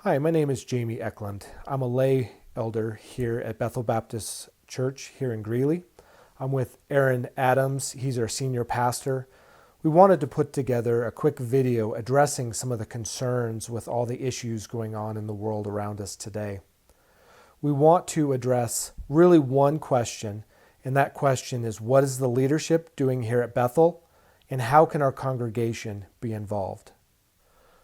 Hi, my name is Jamie Eklund. I'm a lay elder here at Bethel Baptist Church here in Greeley. I'm with Aaron Adams. He's our senior pastor. We wanted to put together a quick video addressing some of the concerns with all the issues going on in the world around us today. We want to address really one question, and that question is, what is the leadership doing here at Bethel, and how can our congregation be involved?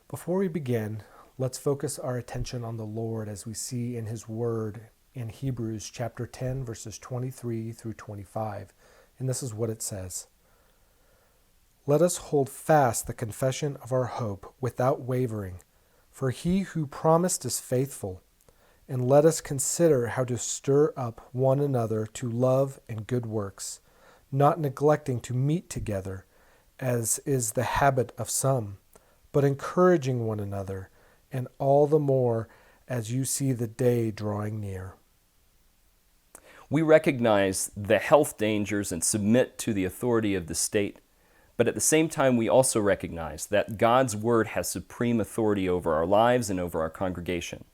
Before we begin, let's focus our attention on the Lord as we see in His Word in Hebrews chapter 10, verses 23 through 25. And this is what it says. Let us hold fast the confession of our hope without wavering, for He who promised is faithful. And let us consider how to stir up one another to love and good works, not neglecting to meet together, as is the habit of some, but encouraging one another, and all the more as you see the day drawing near. We recognize the health dangers and submit to the authority of the state, but at the same time we also recognize that God's Word has supreme authority over our lives and over our congregation.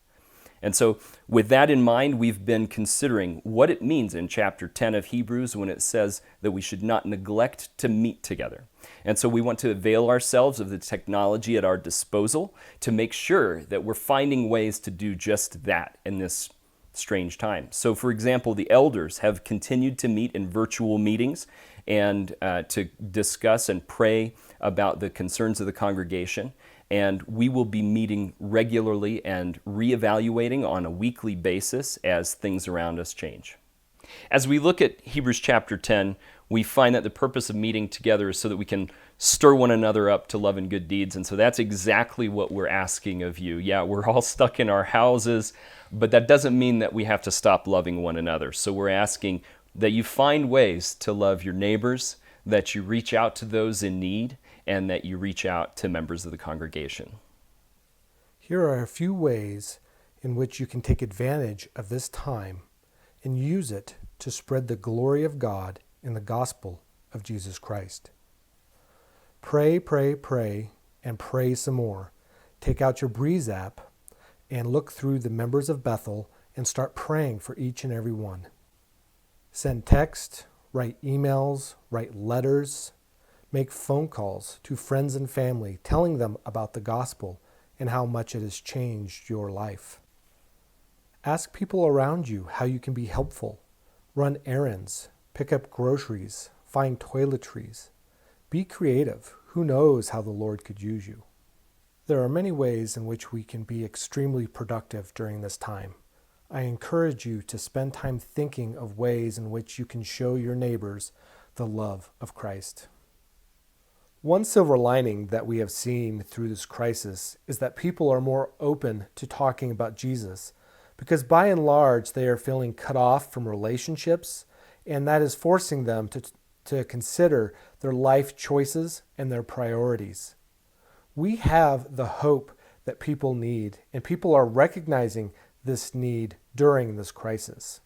And so with that in mind, we've been considering what it means in chapter 10 of Hebrews when it says that we should not neglect to meet together. And so we want to avail ourselves of the technology at our disposal to make sure that we're finding ways to do just that in this strange time. So for example, the elders have continued to meet in virtual meetings and to discuss and pray about the concerns of the congregation. And we will be meeting regularly and reevaluating on a weekly basis as things around us change. As we look at Hebrews chapter 10, we find that the purpose of meeting together is so that we can stir one another up to love and good deeds. And so that's exactly what we're asking of you. Yeah, we're all stuck in our houses, but that doesn't mean that we have to stop loving one another. So we're asking that you find ways to love your neighbors, that you reach out to those in need, and that you reach out to members of the congregation. Here are a few ways in which you can take advantage of this time and use it to spread the glory of God in the gospel of Jesus Christ. Pray, pray, pray, and pray some more. Take out your Breeze app and look through the members of Bethel and start praying for each and every one. Send text, write emails, write letters, make phone calls to friends and family, telling them about the gospel and how much it has changed your life. Ask people around you how you can be helpful. Run errands, pick up groceries, find toiletries. Be creative. Who knows how the Lord could use you? There are many ways in which we can be extremely productive during this time. I encourage you to spend time thinking of ways in which you can show your neighbors the love of Christ. One silver lining that we have seen through this crisis is that people are more open to talking about Jesus, because by and large they are feeling cut off from relationships, and that is forcing them to consider their life choices and their priorities. We have the hope that people need, and people are recognizing this need during this crisis.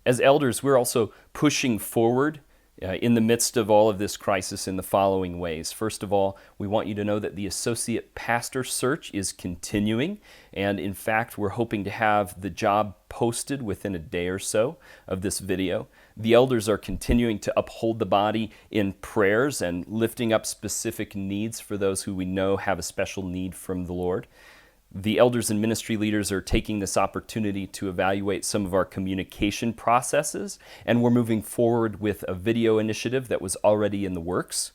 As elders, we're also pushing forward in the midst of all of this crisis in the following ways. First of all, we want you to know that the associate pastor search is continuing, and in fact, we're hoping to have the job posted within a day or so of this video. The elders are continuing to uphold the body in prayers and lifting up specific needs for those who we know have a special need from the Lord. The elders and ministry leaders are taking this opportunity to evaluate some of our communication processes, and we're moving forward with a video initiative that was already in the works.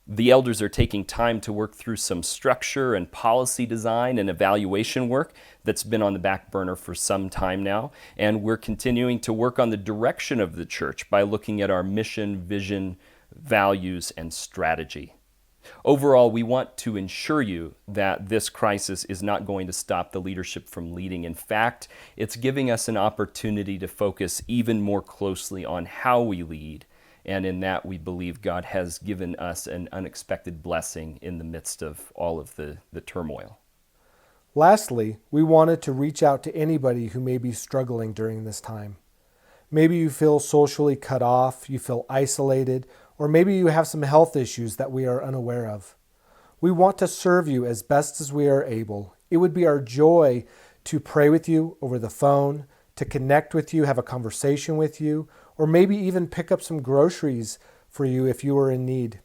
The elders are taking time to work through some structure and policy design and evaluation work that's been on the back burner for some time now, and we're continuing to work on the direction of the church by looking at our mission, vision, values, and strategy. Overall, we want to ensure you that this crisis is not going to stop the leadership from leading. In fact, it's giving us an opportunity to focus even more closely on how we lead. And in that, we believe God has given us an unexpected blessing in the midst of all of the turmoil. Lastly, we wanted to reach out to anybody who may be struggling during this time. Maybe you feel socially cut off, you feel isolated, or maybe you have some health issues that we are unaware of. We want to serve you as best as we are able, It would be our joy to pray with you over the phone, to connect with you, have a conversation with you, or maybe even pick up some groceries for you if you are in need.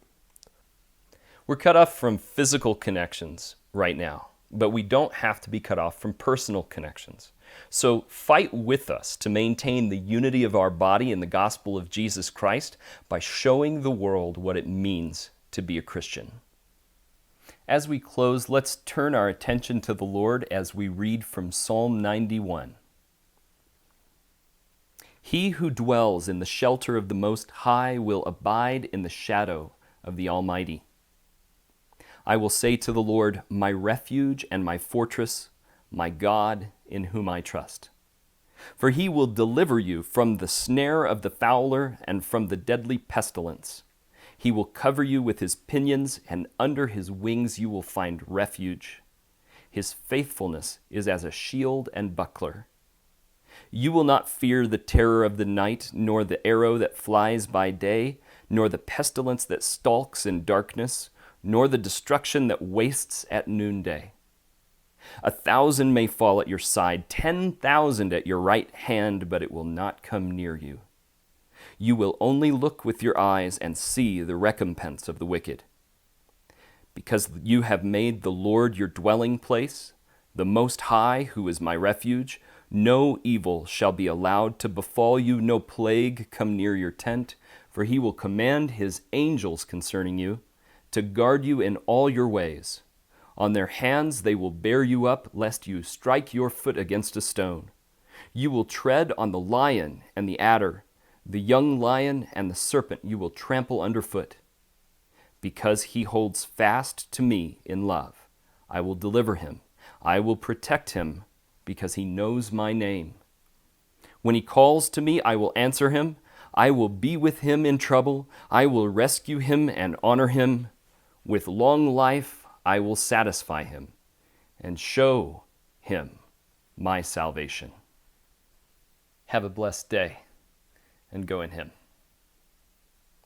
We're cut off from physical connections right now, but we don't have to be cut off from personal connections. So fight with us to maintain the unity of our body in the gospel of Jesus Christ by showing the world what it means to be a Christian. As we close, let's turn our attention to the Lord as we read from Psalm 91. He who dwells in the shelter of the Most High will abide in the shadow of the Almighty. I will say to the Lord, my refuge and my fortress, my God in whom I trust. For he will deliver you from the snare of the fowler and from the deadly pestilence. He will cover you with his pinions, and under his wings you will find refuge. His faithfulness is as a shield and buckler. You will not fear the terror of the night, nor the arrow that flies by day, nor the pestilence that stalks in darkness, nor the destruction that wastes at noonday. 1,000 may fall at your side, 10,000 at your right hand, but it will not come near you. You will only look with your eyes and see the recompense of the wicked. Because you have made the Lord your dwelling place, the Most High, who is my refuge, no evil shall be allowed to befall you, no plague come near your tent, for he will command his angels concerning you, to guard you in all your ways. On their hands they will bear you up, lest you strike your foot against a stone. You will tread on the lion and the adder, the young lion and the serpent you will trample underfoot. Because he holds fast to me in love, I will deliver him. I will protect him, because he knows my name. When he calls to me, I will answer him. I will be with him in trouble. I will rescue him and honor him. With long life I will satisfy him and show him my salvation. Have a blessed day and go in him.